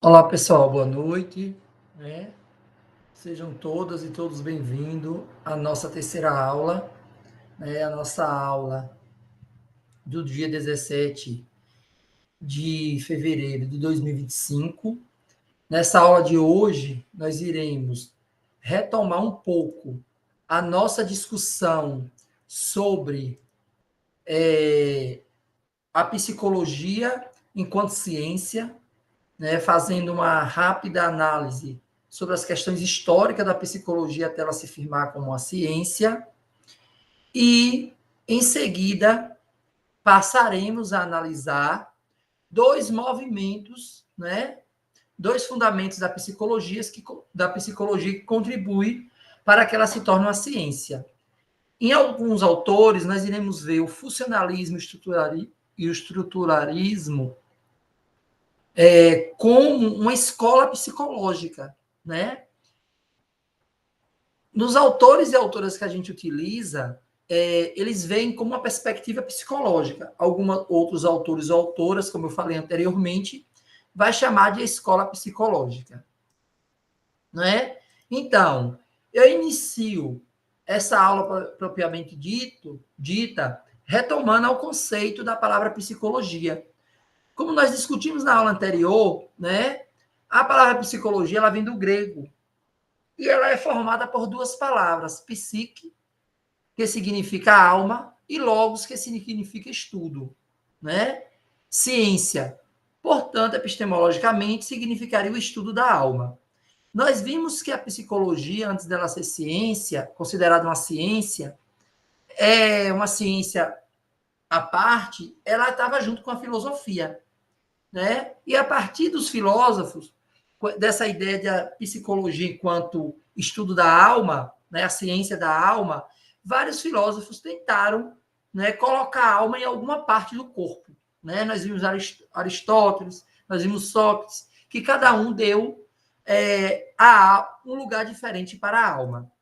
Olá, pessoal, boa noite, né? Sejam todas e todos bem-vindos à nossa terceira aula, né? A nossa aula do dia 17 de fevereiro de 2025. Nessa aula de hoje, nós iremos retomar um pouco a nossa discussão sobre a psicologia enquanto ciência, né, fazendo uma rápida análise sobre as questões históricas da psicologia até ela se firmar como uma ciência, e, em seguida, passaremos a analisar dois movimentos, né, dois fundamentos da psicologia que contribuem para que ela se torne uma ciência. Em alguns autores, nós iremos ver o funcionalismo e o estruturalismo como uma escola psicológica, né? Nos autores e autoras que a gente utiliza, eles veem como uma perspectiva psicológica. Alguns outros autores ou autoras, como eu falei anteriormente, vai chamar de escola psicológica, não é? Então, eu inicio essa aula propriamente dita, retomando ao conceito da palavra psicologia. Como nós discutimos na aula anterior, né? A palavra psicologia ela vem do grego e ela é formada por duas palavras: psique, que significa alma, e logos, que significa estudo, né? Ciência, portanto, epistemologicamente, significaria o estudo da alma. Nós vimos que a psicologia, antes dela ser ciência, considerada uma ciência à parte, ela estava junto com a filosofia, né? E a partir dos filósofos, dessa ideia da psicologia enquanto estudo da alma, né, a ciência da alma, vários filósofos tentaram, né, colocar a alma em alguma parte do corpo. Né? Nós vimos Aristóteles, nós vimos Sócrates, que cada um deu um lugar diferente para a alma.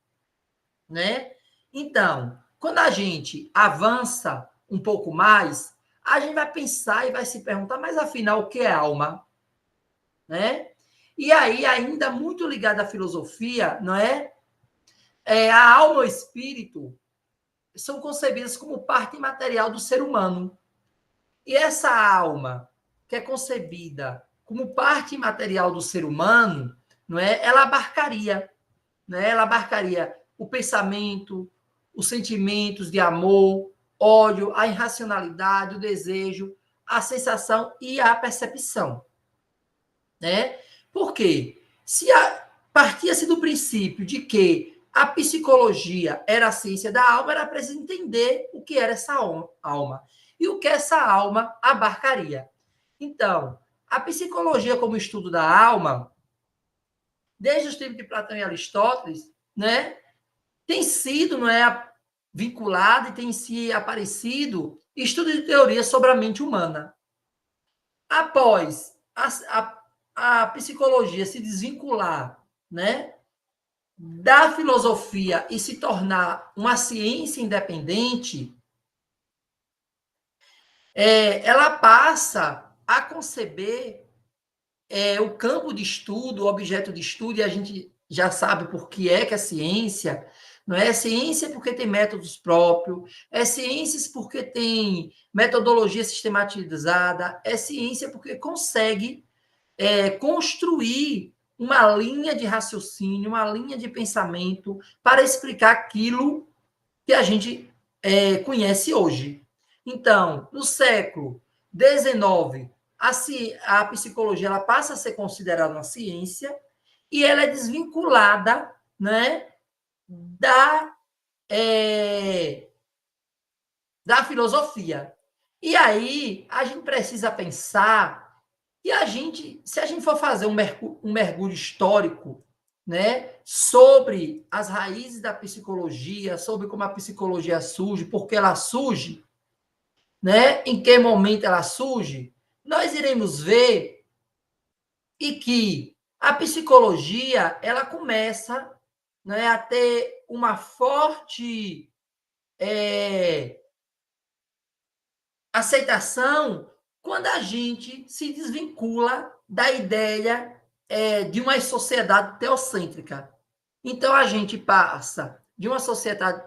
Né? Então, quando a gente avança um pouco mais, a gente vai pensar e vai se perguntar, mas afinal, o que é alma? Né? E aí, ainda muito ligado à filosofia, não é? A alma e o espírito são concebidas como parte material do ser humano. E essa alma, que é concebida como parte material do ser humano, não é? Ela abarcaria, né? Ela abarcaria o pensamento, os sentimentos de amor, ódio, a irracionalidade, o desejo, a sensação e a percepção, né? Por quê? Se partia-se do princípio de que a psicologia era a ciência da alma, era preciso entender o que era essa alma e o que essa alma abarcaria. Então, a psicologia como estudo da alma, desde os tempos de Platão e Aristóteles, né, tem sido, não é, vinculado e tem se aparecido estudo de teoria sobre a mente humana. Após a psicologia se desvincular, né, da filosofia e se tornar uma ciência independente, ela passa a conceber o campo de estudo, o objeto de estudo, e a gente já sabe por que é ciência. Não é ciência porque tem métodos próprios, é ciência porque tem metodologia sistematizada, é ciência porque consegue construir uma linha de raciocínio, uma linha de pensamento para explicar aquilo que a gente conhece hoje. Então, no século XIX, a psicologia ela passa a ser considerada uma ciência e ela é desvinculada, né, da, é, da filosofia. E aí a gente precisa pensar e se a gente for fazer um mergulho histórico, né, sobre as raízes da psicologia, sobre como a psicologia surge, por que ela surge, né, em que momento ela surge, nós iremos ver e que a psicologia ela começa, né, a ter uma forte aceitação quando a gente se desvincula da ideia de uma sociedade teocêntrica. Então, a gente passa de uma sociedade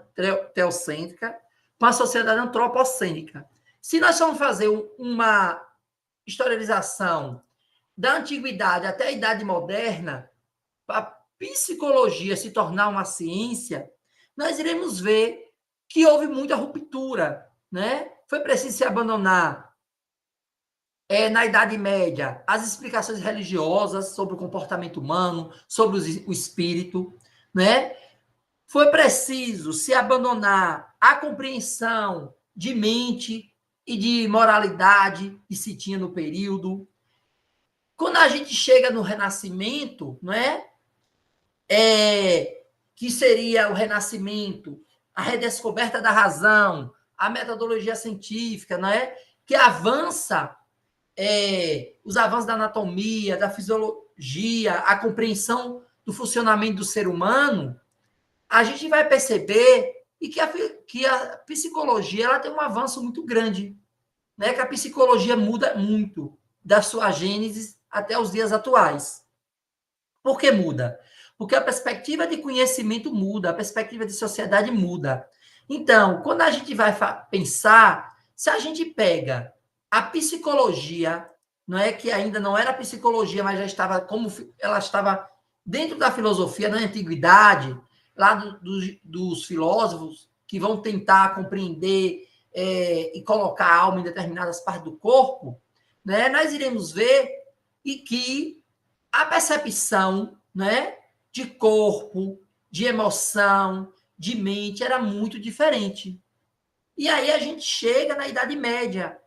teocêntrica para uma sociedade antropocêntrica. Se nós vamos fazer uma historialização da antiguidade até a idade moderna, para a psicologia se tornar uma ciência, nós iremos ver que houve muita ruptura, né? Foi preciso se abandonar na Idade Média as explicações religiosas sobre o comportamento humano, sobre o espírito, né? Foi preciso se abandonar a compreensão de mente e de moralidade que se tinha no período. Quando a gente chega no Renascimento, não é? Que seria o Renascimento, a redescoberta da razão, a metodologia científica, não é? Que avança os avanços da anatomia, da fisiologia, a compreensão do funcionamento do ser humano, a gente vai perceber que a psicologia ela tem um avanço muito grande, né? Que a psicologia muda muito da sua gênese até os dias atuais. Por que muda? Porque a perspectiva de conhecimento muda, a perspectiva de sociedade muda. Então, quando a gente vai pensar, se a gente pega a psicologia, não é que ainda não era psicologia, mas já estava como ela estava dentro da filosofia na antiguidade, lá dos filósofos que vão tentar compreender e colocar a alma em determinadas partes do corpo, né? Nós iremos ver e que a percepção, né, de corpo, de emoção, de mente era muito diferente. E aí a gente chega na Idade Média,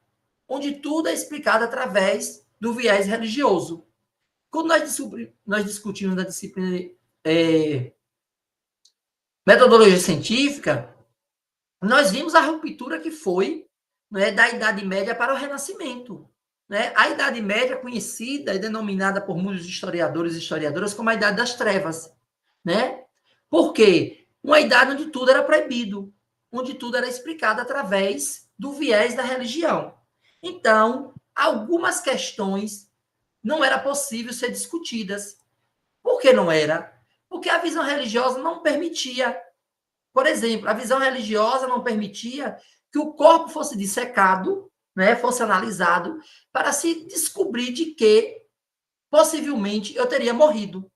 onde tudo é explicado através do viés religioso. Quando nós discutimos na disciplina metodologia científica, nós vimos a ruptura que foi, né, da Idade Média para o Renascimento. Né? A Idade Média, conhecida e denominada por muitos historiadores e historiadoras como a Idade das Trevas. Né? Por quê? Uma idade onde tudo era proibido, onde tudo era explicado através do viés da religião. Então, algumas questões não era possível ser discutidas. Por que não era? Porque a visão religiosa não permitia. Por exemplo, a visão religiosa não permitia que o corpo fosse dissecado, né, fosse analisado, para se descobrir de que possivelmente eu teria morrido.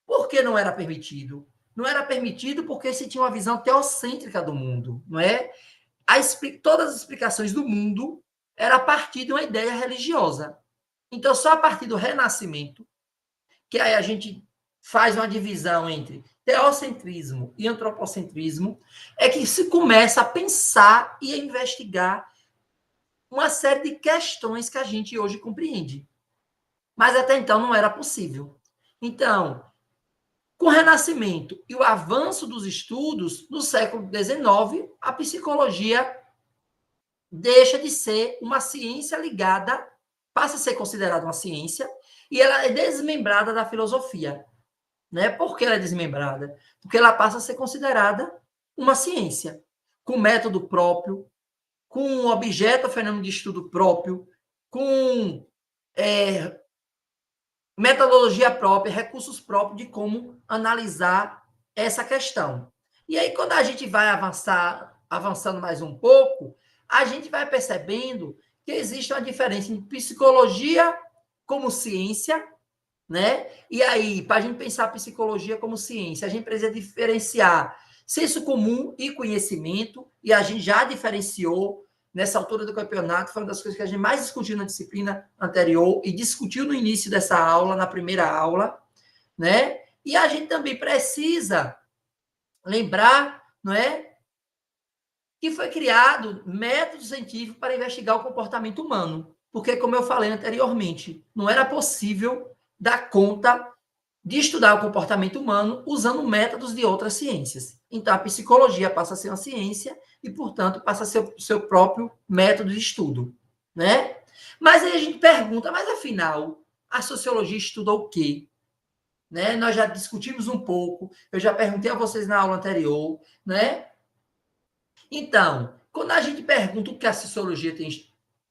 Por que não era permitido? Não era permitido porque se tinha uma visão teocêntrica do mundo, não é? Todas as explicações do mundo era a partir de uma ideia religiosa. Então, só a partir do Renascimento, que aí a gente faz uma divisão entre teocentrismo e antropocentrismo, é que se começa a pensar e a investigar uma série de questões que a gente hoje compreende. Mas até então não era possível. Então, com o Renascimento e o avanço dos estudos, no século XIX, a psicologia deixa de ser uma ciência ligada, passa a ser considerada uma ciência, e ela é desmembrada da filosofia. Né? Por que ela é desmembrada? Porque ela passa a ser considerada uma ciência, com método próprio, com objeto ou fenômeno de estudo próprio, com metodologia própria, recursos próprios de como analisar essa questão. E aí, quando a gente vai avançando mais um pouco, a gente vai percebendo que existe uma diferença entre psicologia como ciência, né? E aí, para a gente pensar a psicologia como ciência, a gente precisa diferenciar senso comum e conhecimento, e a gente já diferenciou nessa altura do campeonato, foi uma das coisas que a gente mais discutiu na disciplina anterior e discutiu no início dessa aula, na primeira aula, né? E a gente também precisa lembrar, não é, que foi criado método científico para investigar o comportamento humano, porque, como eu falei anteriormente, não era possível dar conta de estudar o comportamento humano usando métodos de outras ciências. Então, a psicologia passa a ser uma ciência e, portanto, passa a ser o seu próprio método de estudo, né? Mas aí a gente pergunta, mas afinal, a sociologia estuda o quê? Né? Nós já discutimos um pouco, eu já perguntei a vocês na aula anterior, né? Então, quando a gente pergunta o que a sociologia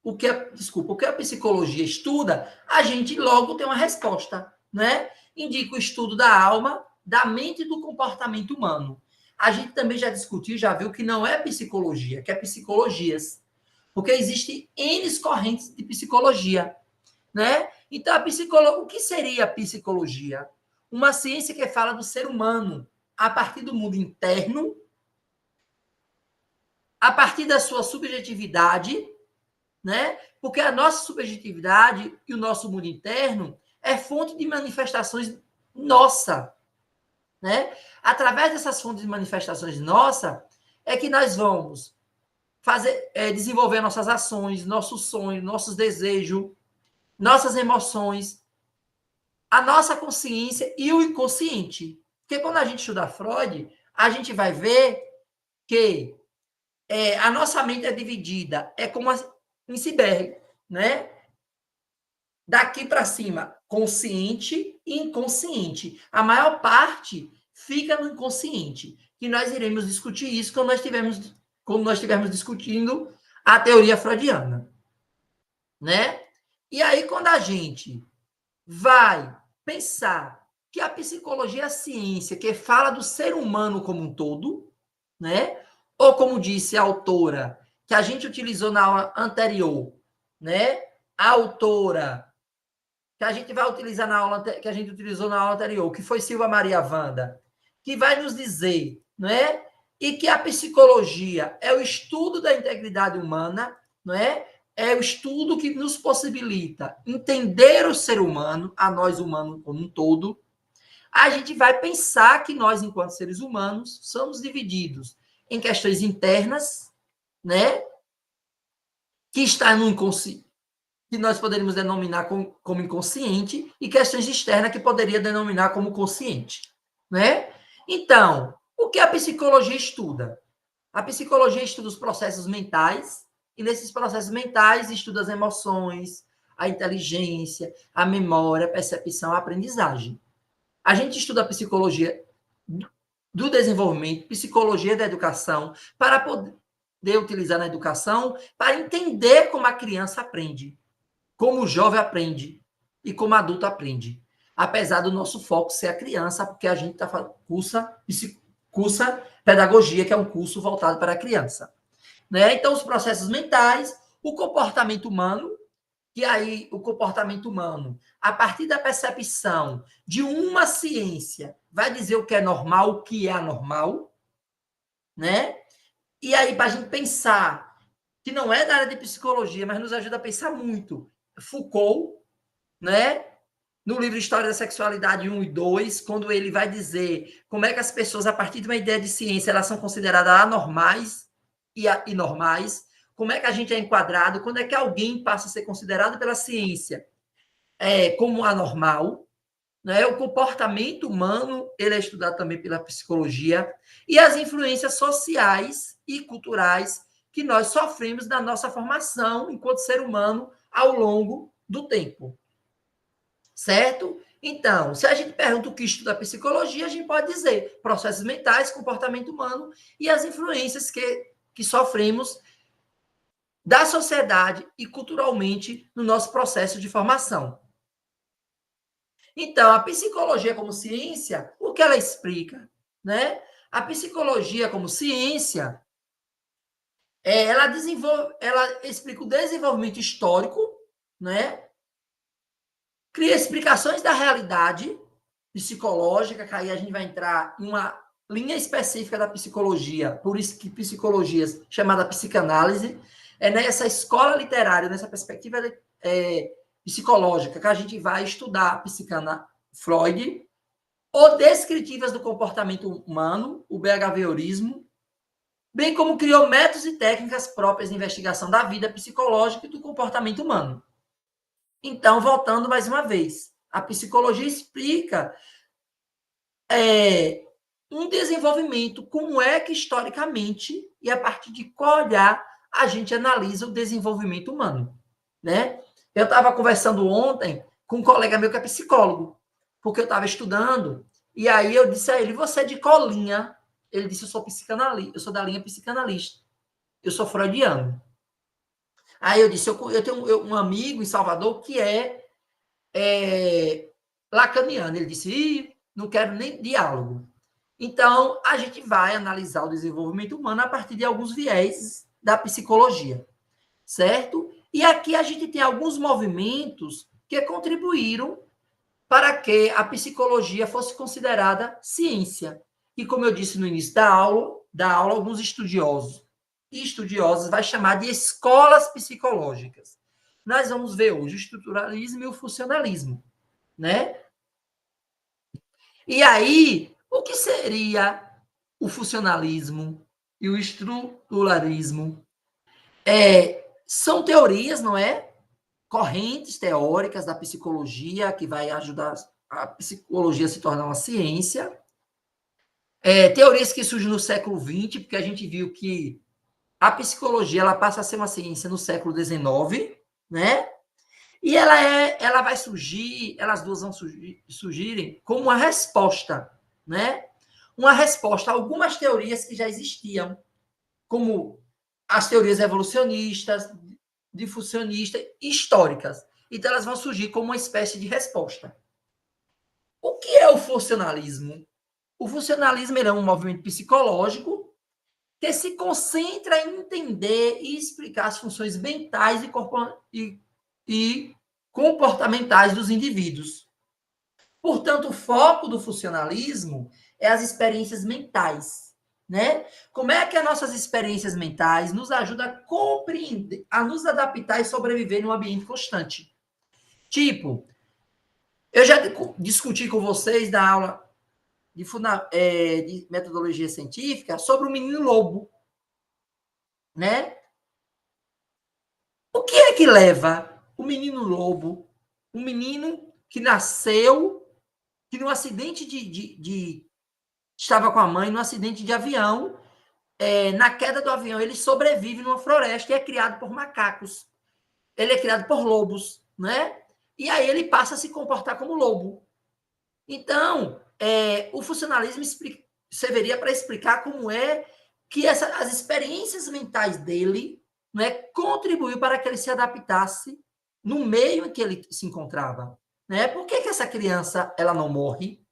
o que a psicologia estuda, a gente logo tem uma resposta, né? Indica o estudo da alma, da mente e do comportamento humano. A gente também já discutiu, já viu que não é psicologia, que é psicologias. Porque existem N correntes de psicologia, né? Então, o que seria a psicologia? Uma ciência que fala do ser humano a partir do mundo interno, a partir da sua subjetividade, né? Porque a nossa subjetividade e o nosso mundo interno é fonte de manifestações nossa, né? Através dessas fontes de manifestações nossa é que nós vamos desenvolver nossas ações, nossos sonhos, nossos desejos, nossas emoções, a nossa consciência e o inconsciente. Porque quando a gente estuda Freud, a gente vai ver que a nossa mente é dividida, é como um iceberg, né? Daqui para cima, consciente e inconsciente. A maior parte fica no inconsciente. E nós iremos discutir isso quando nós estivermos discutindo a teoria freudiana, né? E aí, quando a gente vai pensar que a psicologia é a ciência que fala do ser humano como um todo, né? Ou como disse a autora, que a gente utilizou na aula anterior, né? A autora que a gente vai utilizar na aula que a gente utilizou na aula anterior, que foi Silva Maria Wanda, que vai nos dizer, não é? E que a psicologia é o estudo da integridade humana, não é? É o estudo que nos possibilita entender o ser humano, a nós humanos como um todo. A gente vai pensar que nós, enquanto seres humanos, somos divididos em questões internas, né? Que está no inconsciente, que nós poderíamos denominar como inconsciente, e questões externas que poderia denominar como consciente, né? Então, o que a psicologia estuda? A psicologia estuda os processos mentais, e nesses processos mentais estuda as emoções, a inteligência, a memória, a percepção, a aprendizagem. A gente estuda a psicologia do desenvolvimento, psicologia da educação, para poder utilizar na educação, para entender como a criança aprende, como o jovem aprende e como o adulto aprende. Apesar do nosso foco ser a criança, porque a gente cursa pedagogia, que é um curso voltado para a criança. Né? Então, os processos mentais, o comportamento humano, que aí o comportamento humano, a partir da percepção de uma ciência, vai dizer o que é normal, o que é anormal, né? E aí, para a gente pensar, que não é da área de psicologia, mas nos ajuda a pensar muito, Foucault, né? No livro História da Sexualidade 1 e 2, quando ele vai dizer como é que as pessoas, a partir de uma ideia de ciência, elas são consideradas anormais e normais, como é que a gente é enquadrado, quando é que alguém passa a ser considerado pela ciência como anormal, né? O comportamento humano, ele é estudado também pela psicologia, e as influências sociais e culturais que nós sofremos na nossa formação enquanto ser humano ao longo do tempo. Certo? Então, se a gente pergunta o que estuda a psicologia, a gente pode dizer processos mentais, comportamento humano e as influências que sofremos da sociedade e culturalmente no nosso processo de formação. Então, a psicologia como ciência, o que ela explica? Né? A psicologia como ciência, ela explica o desenvolvimento histórico, né? Cria explicações da realidade psicológica, que aí a gente vai entrar em uma linha específica da psicologia, por isso que psicologia chamada psicanálise, é nessa escola literária, nessa perspectiva psicológica, que a gente vai estudar Freud, ou descritivas do comportamento humano, o behaviorismo, bem como criou métodos e técnicas próprias de investigação da vida psicológica e do comportamento humano. Então, voltando mais uma vez, a psicologia explica um desenvolvimento, como é que historicamente e a partir de qual olhar a gente analisa o desenvolvimento humano, né? Eu estava conversando ontem com um colega meu que é psicólogo, porque eu estava estudando, e aí eu disse a ele, você é de qual linha? Ele disse, eu sou psicanalista, eu sou da linha psicanalista, eu sou freudiano. Aí eu disse, eu tenho um amigo em Salvador que é lacaniano. Ele disse, não quero nem diálogo. Então, a gente vai analisar o desenvolvimento humano a partir de alguns viés da psicologia, certo? E aqui a gente tem alguns movimentos que contribuíram para que a psicologia fosse considerada ciência. E como eu disse no início da aula alguns estudiosos e estudiosas vai chamar de escolas psicológicas. Nós vamos ver hoje o estruturalismo e o funcionalismo, né? E aí, o que seria o funcionalismo e o estruturalismo? São teorias, não é? Correntes teóricas da psicologia que vai ajudar a psicologia a se tornar uma ciência. Teorias que surgem no século XX, porque a gente viu que a psicologia ela passa a ser uma ciência no século XIX, né? E ela vai surgir, elas duas vão surgirem como uma resposta, né? Uma resposta a algumas teorias que já existiam, como as teorias evolucionistas, difusionistas, históricas. Então, elas vão surgir como uma espécie de resposta. O que é o funcionalismo? O funcionalismo é um movimento psicológico que se concentra em entender e explicar as funções mentais e comportamentais dos indivíduos. Portanto, o foco do funcionalismo é as experiências mentais, né? Como é que as nossas experiências mentais nos ajudam a compreender, a nos adaptar e sobreviver num ambiente constante? Tipo, eu já discuti com vocês na aula de metodologia científica sobre o menino lobo, né? O que é que leva o menino lobo, um menino que nasceu, que num acidente estava com a mãe num acidente de avião, na queda do avião ele sobrevive numa floresta e é criado por macacos. Ele é criado por lobos, né? E aí ele passa a se comportar como lobo. Então, o funcionalismo serviria para explicar como é que as experiências mentais dele, né, contribuiu para que ele se adaptasse no meio em que ele se encontrava. Né? Por que essa criança ela não morre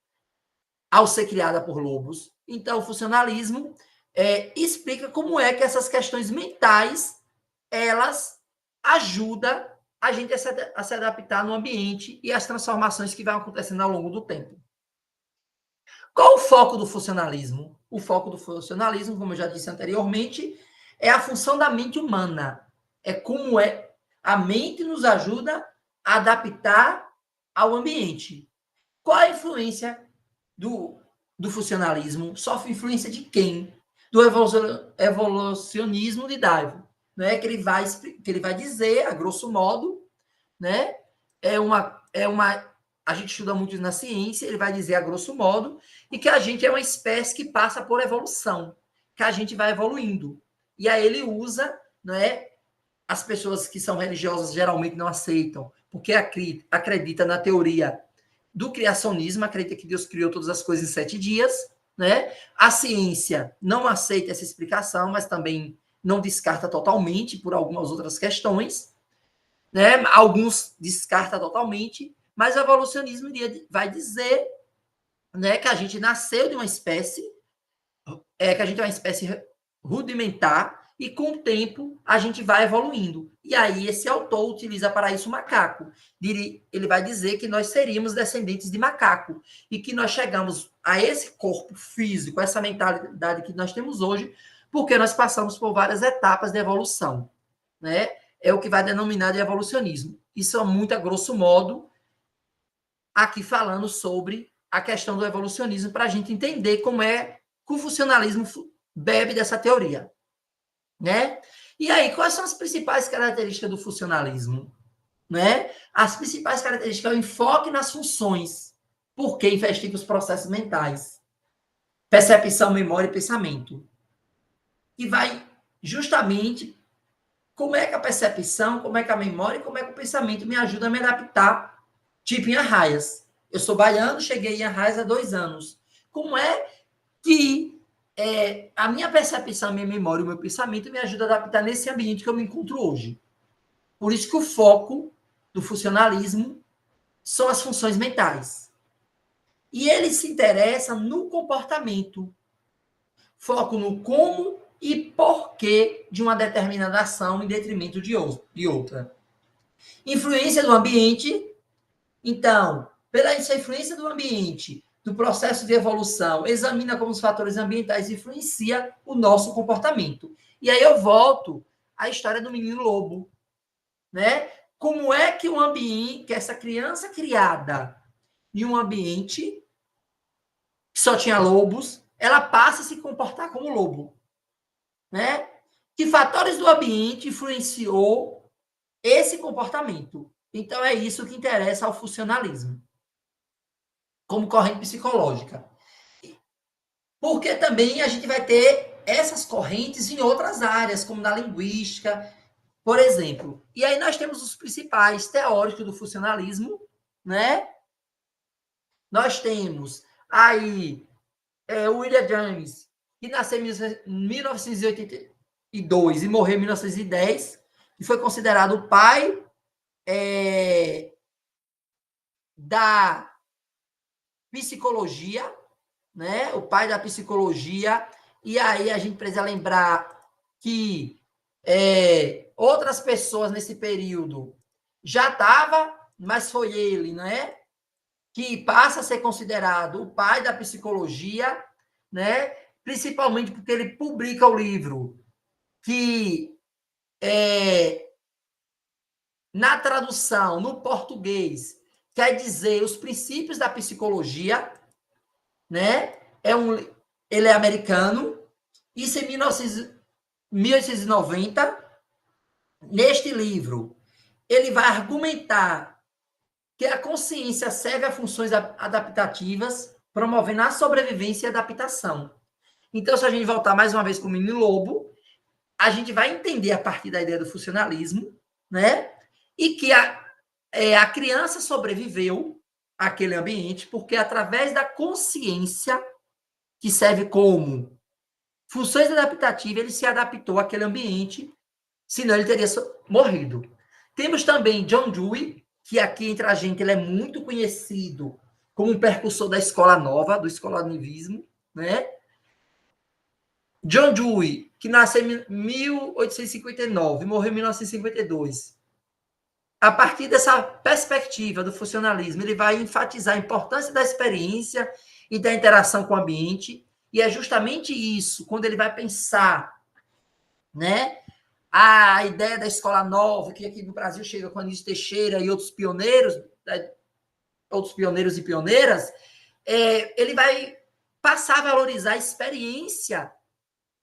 ao ser criada por lobos? Então, o funcionalismo explica como é que essas questões mentais elas ajudam a gente a se adaptar no ambiente e as transformações que vão acontecendo ao longo do tempo. Qual o foco do funcionalismo? O foco do funcionalismo, como eu já disse anteriormente, é a função da mente humana. É como a mente nos ajuda a adaptar ao ambiente. Qual a influência do funcionalismo? Sofre influência de quem? Do evolucionismo de Darwin, né? Que ele vai dizer, a grosso modo, né? A gente estuda muito na ciência, ele vai dizer a grosso modo, e que a gente é uma espécie que passa por evolução, que a gente vai evoluindo. E aí ele usa, né? As pessoas que são religiosas geralmente não aceitam, porque acredita na teoria do criacionismo, acredita que Deus criou todas as coisas em 7 dias, né? A ciência não aceita essa explicação, mas também não descarta totalmente por algumas outras questões, né? Alguns descarta totalmente, mas o evolucionismo vai dizer, né, que a gente nasceu de uma espécie, que a gente é uma espécie rudimentar e com o tempo a gente vai evoluindo. E aí esse autor utiliza para isso o macaco. Ele vai dizer que nós seríamos descendentes de macaco e que nós chegamos a esse corpo físico, essa mentalidade que nós temos hoje, porque nós passamos por várias etapas de evolução, né? É o que vai denominar de evolucionismo. Isso é muito a grosso modo aqui falando sobre a questão do evolucionismo para a gente entender como é que o funcionalismo bebe dessa teoria, né? E aí, quais são as principais características do funcionalismo? Né? As principais características é o enfoque nas funções, porque investiga os processos mentais, percepção, memória e pensamento, que vai justamente como é que a percepção, como é que a memória e como é que o pensamento me ajuda a me adaptar, tipo em Arraias. Eu sou baiano, cheguei em Arraias há 2 anos. Como é que a minha percepção, a minha memória e o meu pensamento me ajuda a adaptar nesse ambiente que eu me encontro hoje? Por isso que o foco do funcionalismo são as funções mentais. E ele se interessa no comportamento. Foco no como e porquê de uma determinada ação em detrimento de outra. Influência do ambiente. Então, pela essa influência do ambiente, do processo de evolução, examina como os fatores ambientais influenciam o nosso comportamento. E aí eu volto à história do menino lobo, né? Como é que o ambiente, que essa criança criada em um ambiente que só tinha lobos, ela passa a se comportar como lobo, né? Que fatores do ambiente influenciou esse comportamento? Então é isso que interessa ao funcionalismo, como corrente psicológica. Porque também a gente vai ter essas correntes em outras áreas, como na linguística, por exemplo. E aí nós temos os principais teóricos do funcionalismo, né? Nós temos aí o William James, que nasceu em 1982 e morreu em 1910, e foi considerado o pai da psicologia, né? O pai da psicologia. E aí a gente precisa lembrar que outras pessoas nesse período já estavam, mas foi ele, né? Que passa a ser considerado o pai da psicologia, né? Principalmente porque ele publica o livro que na tradução, no português, quer dizer os princípios da psicologia, né? Ele é americano. Isso em 1890. Neste livro, ele vai argumentar que a consciência serve a funções adaptativas, promovendo a sobrevivência e adaptação. Então, se a gente voltar mais uma vez com o menino lobo, a gente vai entender a partir da ideia do funcionalismo, né? E que a criança sobreviveu àquele ambiente porque, através da consciência, que serve como funções adaptativas, ele se adaptou àquele ambiente, senão ele teria morrido. Temos também John Dewey, que aqui entre a gente ele é muito conhecido como um precursor da escola nova, do escolanivismo, né? John Dewey, que nasceu em 1859 e morreu em 1952. A partir dessa perspectiva do funcionalismo, ele vai enfatizar a importância da experiência e da interação com o ambiente, e é justamente isso, quando ele vai pensar, né, a ideia da escola nova, que aqui no Brasil chega com Anísio Teixeira e outros pioneiros e pioneiras, ele vai passar a valorizar a experiência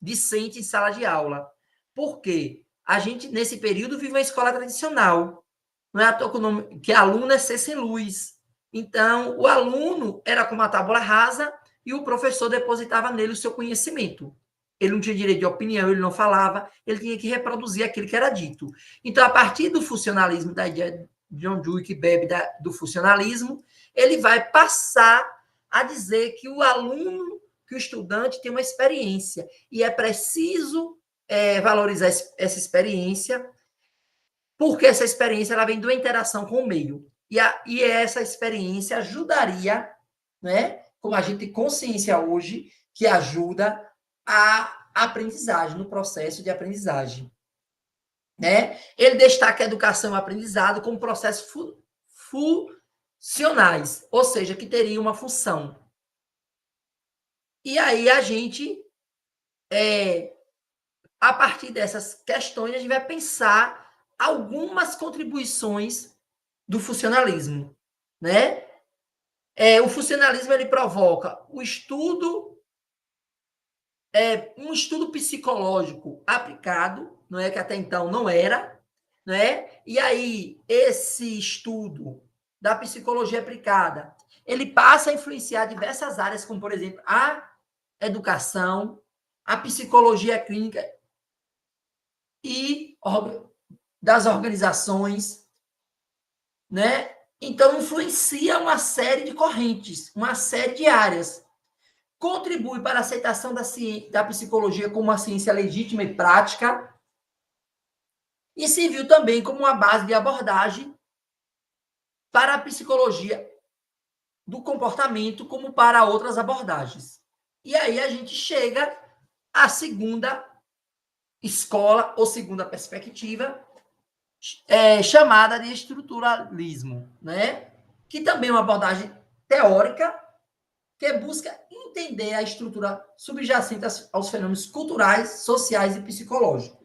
discente em sala de aula. Por quê? A gente, nesse período, vive uma escola tradicional. Não é à toa que o nome, que aluno é ser sem luz. Então, o aluno era com uma tábua rasa e o professor depositava nele o seu conhecimento. Ele não tinha direito de opinião, ele não falava, ele tinha que reproduzir aquilo que era dito. Então, a partir do funcionalismo, da ideia de John Dewey, que bebe do funcionalismo, ele vai passar a dizer que o aluno, que o estudante tem uma experiência, e é preciso valorizar essa experiência, porque essa experiência ela vem da interação com o meio. E essa experiência ajudaria, né, como a gente tem consciência hoje, que ajuda a aprendizagem, no processo de aprendizagem. Né? Ele destaca a educação e o aprendizado como processos funcionais, ou seja, que teriam uma função. E aí a gente, a partir dessas questões, a gente vai pensar algumas contribuições do funcionalismo, né? O funcionalismo ele provoca o estudo, um estudo psicológico aplicado, não é que até então não era, né? E aí esse estudo da psicologia aplicada, ele passa a influenciar diversas áreas, como por exemplo a educação, a psicologia clínica e das organizações, né? Então, influencia uma série de correntes, uma série de áreas. Contribui para a aceitação da psicologia como uma ciência legítima e prática. e se viu também como uma base de abordagem para a psicologia do comportamento, como para outras abordagens. E aí a gente chega à segunda escola, ou segunda perspectiva, chamada de estruturalismo, né? Que também é uma abordagem teórica que busca entender a estrutura subjacente aos fenômenos culturais, sociais e psicológicos.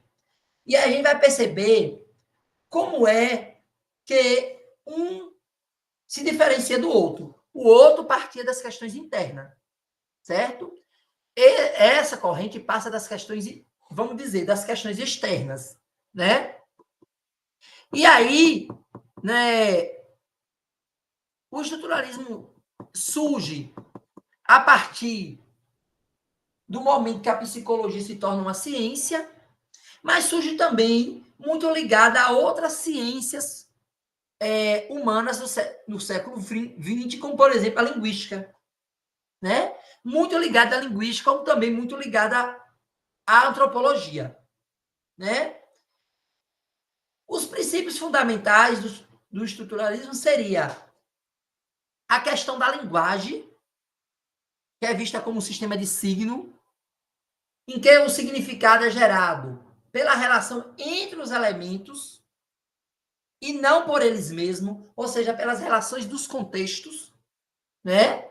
E aí a gente vai perceber como é que um se diferencia do outro. O outro partia das questões internas, certo? E essa corrente passa das questões, vamos dizer, das questões externas, né? E aí, né, o estruturalismo surge a partir do momento que a psicologia se torna uma ciência, mas surge também muito ligada a outras ciências humanas no século XX, como, por exemplo, a linguística, né? Muito ligada à linguística, como também muito ligada à antropologia, né? Os princípios fundamentais do estruturalismo seria a questão da linguagem, que é vista como um sistema de signo, em que o significado é gerado pela relação entre os elementos e não por eles mesmos, ou seja, pelas relações dos contextos, né?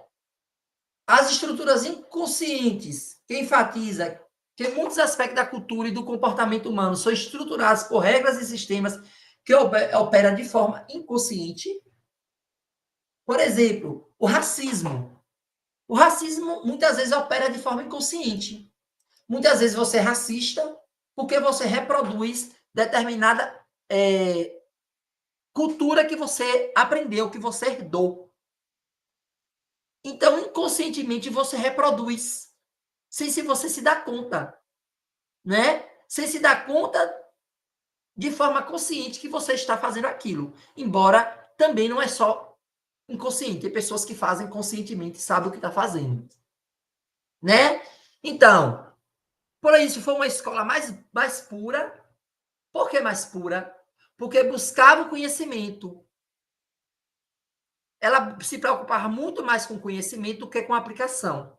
As estruturas inconscientes, que enfatiza que muitos aspectos da cultura e do comportamento humano são estruturados por regras e sistemas que operam de forma inconsciente. Por exemplo, o racismo. O racismo muitas vezes opera de forma inconsciente. Muitas vezes você é racista porque você reproduz determinada cultura que você aprendeu, que você herdou. Então, inconscientemente, você reproduz, sem se você se dar conta, né? Sem se dar conta de forma consciente que você está fazendo aquilo. Embora também não é só inconsciente. Tem pessoas que fazem conscientemente e sabem o que está fazendo, né? Então, por isso foi uma escola mais pura. Por que mais pura? Porque buscava o conhecimento. Ela se preocupava muito mais com conhecimento do que com aplicação.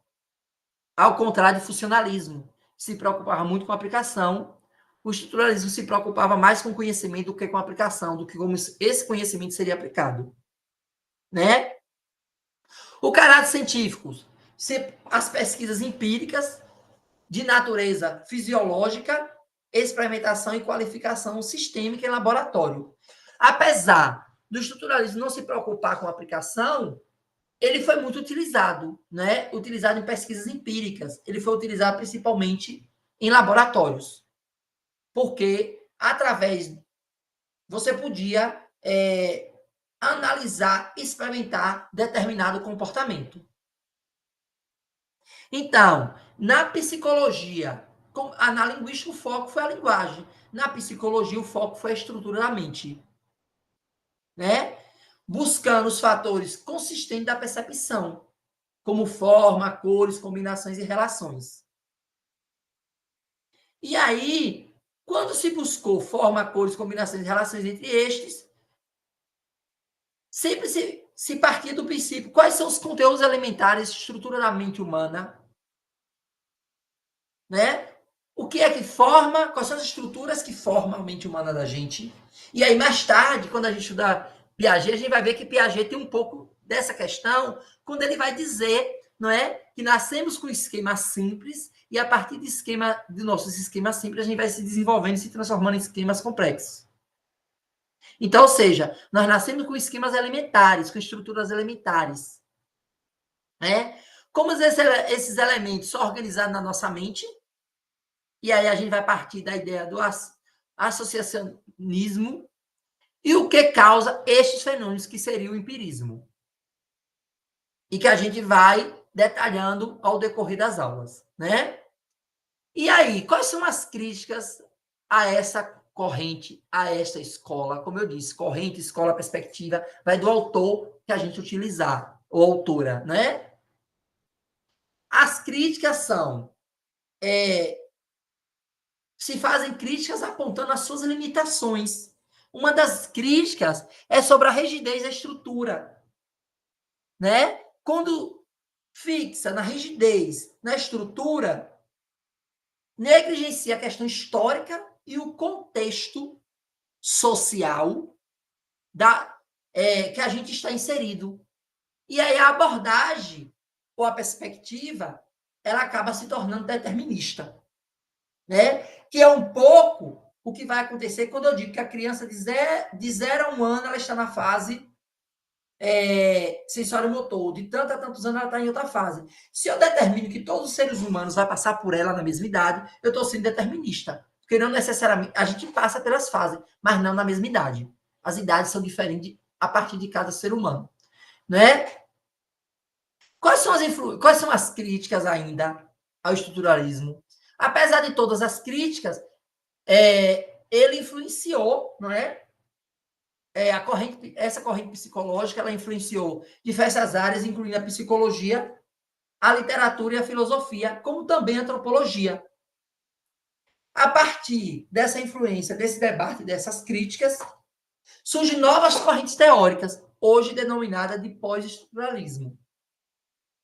Ao contrário do funcionalismo, se preocupava muito com a aplicação, o estruturalismo se preocupava mais com conhecimento do que com a aplicação, do que como esse conhecimento seria aplicado, né? O caráter científico, as pesquisas empíricas de natureza fisiológica, experimentação e qualificação sistêmica em laboratório. Apesar do estruturalismo não se preocupar com a aplicação, ele foi muito utilizado, né? Utilizado em pesquisas empíricas. Ele foi utilizado principalmente em laboratórios, porque através você podia analisar, experimentar determinado comportamento. Então, na psicologia, na linguística o foco foi a linguagem. Na psicologia o foco foi a estrutura da mente, né? Buscando os fatores consistentes da percepção, como forma, cores, combinações e relações. E aí, quando se buscou forma, cores, combinações e relações entre estes, sempre se partia do princípio quais são os conteúdos elementares, estrutura da mente humana, né? O que é que forma, quais são as estruturas que formam a mente humana da gente. E aí, mais tarde, quando a gente estuda Piaget, a gente vai ver que Piaget tem um pouco dessa questão, quando ele vai dizer, não é, que nascemos com esquemas simples e a partir de nossos esquemas simples, a gente vai se desenvolvendo e se transformando em esquemas complexos. Então, ou seja, nós nascemos com esquemas elementares, com estruturas elementares. Né? Como esses elementos são organizados na nossa mente, e aí a gente vai partir da ideia do associacionismo e o que causa estes fenômenos, que seria o empirismo. E que a gente vai detalhando ao decorrer das aulas, né? E aí, quais são as críticas a essa corrente, a esta escola? Como eu disse, corrente, escola, perspectiva, vai do autor que a gente utilizar, ou autora, né? As críticas são se fazem críticas apontando as suas limitações. Uma das críticas é sobre a rigidez da estrutura, né? Quando fixa na rigidez, na estrutura, negligencia a questão histórica e o contexto social que a gente está inserido. E aí a abordagem ou a perspectiva, ela acaba se tornando determinista, né? Que é um pouco o que vai acontecer quando eu digo que a criança de 0 a 1 ano ela está na fase sensório-motor, de tanto a tantos anos ela está em outra fase. Se eu determino que todos os seres humanos vão passar por ela na mesma idade, eu estou sendo determinista. Porque não necessariamente. A gente passa pelas fases, mas não na mesma idade. As idades são diferentes a partir de cada ser humano. Né? Quais são as críticas ainda ao estruturalismo? Apesar de todas as críticas, ele influenciou, não é? Essa corrente psicológica ela influenciou diversas áreas, incluindo a psicologia, a literatura e a filosofia, como também a antropologia. A partir dessa influência, desse debate, dessas críticas, surgem novas correntes teóricas, hoje denominadas de pós-estruturalismo,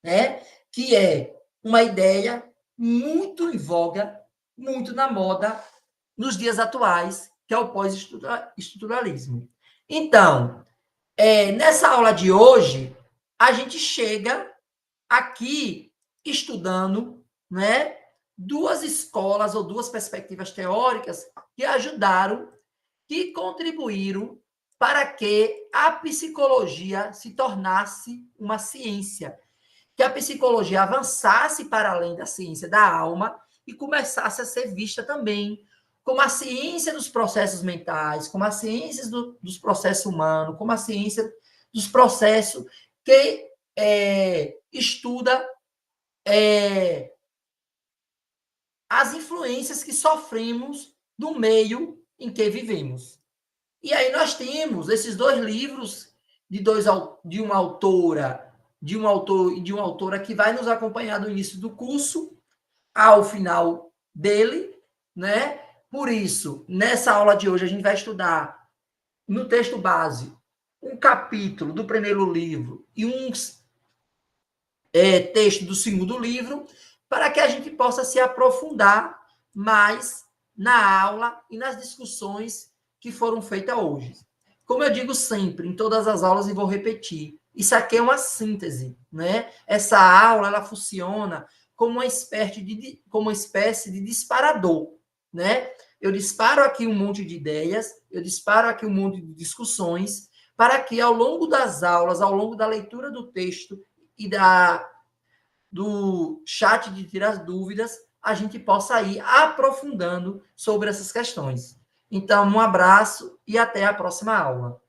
né? Que é uma ideia muito em voga, muito na moda nos dias atuais, que é o pós-estruturalismo. Então, nessa aula de hoje, a gente chega aqui estudando, né, duas escolas ou duas perspectivas teóricas que ajudaram, que contribuíram para que a psicologia se tornasse uma ciência, que a psicologia avançasse para além da ciência da alma e começasse a ser vista também como a ciência dos processos mentais, como a ciência dos processos humanos, como a ciência dos processos que estuda as influências que sofremos do meio em que vivemos. E aí nós temos esses dois livros de uma autora, de um autor e de uma autora que vai nos acompanhar do início do curso ao final dele, né? Por isso, nessa aula de hoje a gente vai estudar no texto base um capítulo do primeiro livro e uns texto do segundo livro, para que a gente possa se aprofundar mais na aula e nas discussões que foram feitas hoje. Como eu digo sempre, em todas as aulas, e vou repetir, isso aqui é uma síntese, né? Essa aula, ela funciona como uma espécie de disparador, né? Eu disparo aqui um monte de ideias, eu disparo aqui um monte de discussões, para que ao longo das aulas, ao longo da leitura do texto e do chat de tirar dúvidas, a gente possa ir aprofundando sobre essas questões. Então, um abraço e até a próxima aula.